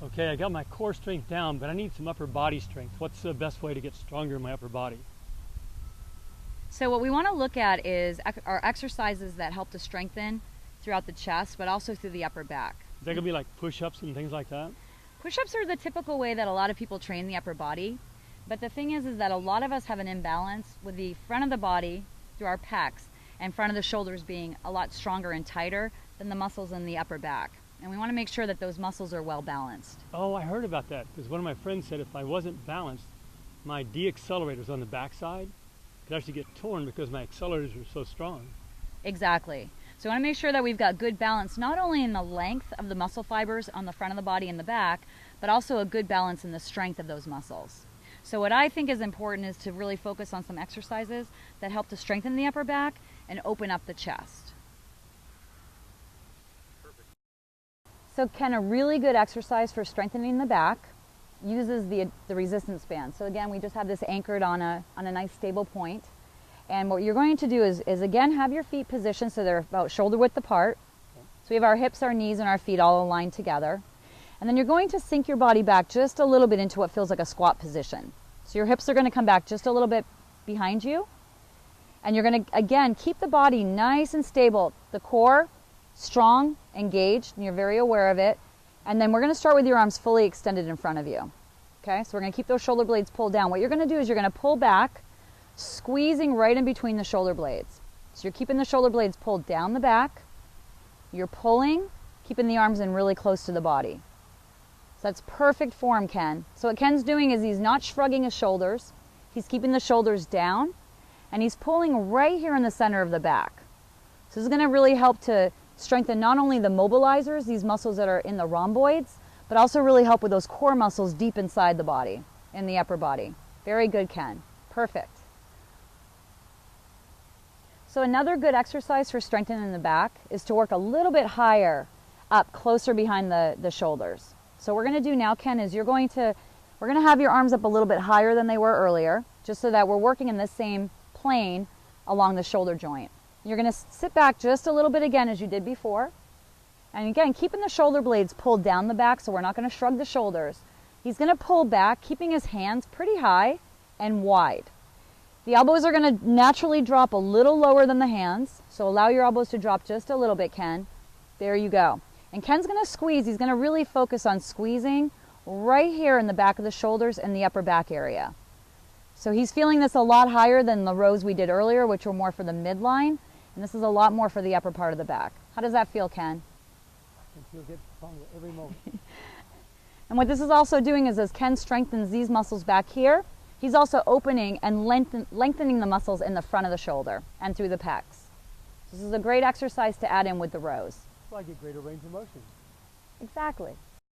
Okay, I got my core strength down, but I need some upper body strength. What's the best way to get stronger in my upper body? So what we want to look at is our exercises that help to strengthen throughout the chest, but also through the upper back. Is that gonna be like push-ups and things like that? Push-ups are the typical way that a lot of people train the upper body, but the thing is that a lot of us have an imbalance with the front of the body through our pecs and front of the shoulders being a lot stronger and tighter than the muscles in the upper back. And we want to make sure that those muscles are well balanced. Oh, I heard about that because one of my friends said if I wasn't balanced, my de-accelerators on the backside could actually get torn because my accelerators are so strong. Exactly. So we want to make sure that we've got good balance, not only in the length of the muscle fibers on the front of the body and the back, but also a good balance in the strength of those muscles. So what I think is important is to really focus on some exercises that help to strengthen the upper back and open up the chest. So Ken, a really good exercise for strengthening the back uses the resistance band. So again, we just have this anchored on a nice stable point. And what you're going to do is again have your feet positioned so they're about shoulder width apart. So we have our hips, our knees, and our feet all aligned together. And then you're going to sink your body back just a little bit into what feels like a squat position. So your hips are going to come back just a little bit behind you. And you're going to, again, keep the body nice and stable. The core strong, engaged, and you're very aware of it. And then we're going to start with your arms fully extended in front of you. Okay, so we're going to keep those shoulder blades pulled down. What you're going to do is you're going to pull back, squeezing right in between the shoulder blades. So you're keeping the shoulder blades pulled down the back. You're pulling, keeping the arms in really close to the body. So that's perfect form, Ken. So what Ken's doing is he's not shrugging his shoulders. He's keeping the shoulders down, and he's pulling right here in the center of the back. So this is going to really help to strengthen not only the mobilizers, these muscles that are in the rhomboids, but also really help with those core muscles deep inside the body, in the upper body. Very good, Ken. Perfect. So another good exercise for strengthening the back is to work a little bit higher up, closer behind the shoulders. So what we're going to do now, Ken, is we're going to have your arms up a little bit higher than they were earlier, just so that we're working in the same plane along the shoulder joint. You're going to sit back just a little bit again as you did before. And again, keeping the shoulder blades pulled down the back, so we're not going to shrug the shoulders. He's going to pull back, keeping his hands pretty high and wide. The elbows are going to naturally drop a little lower than the hands, so allow your elbows to drop just a little bit, Ken. There you go. And Ken's going to squeeze. He's going to really focus on squeezing right here in the back of the shoulders and the upper back area. So he's feeling this a lot higher than the rows we did earlier, which were more for the midline. And this is a lot more for the upper part of the back. How does that feel, Ken? I feel get stronger every moment. And what this is also doing is as Ken strengthens these muscles back here, he's also opening and lengthening the muscles in the front of the shoulder and through the pecs. So this is a great exercise to add in with the rows. So I get greater range of motion. Exactly.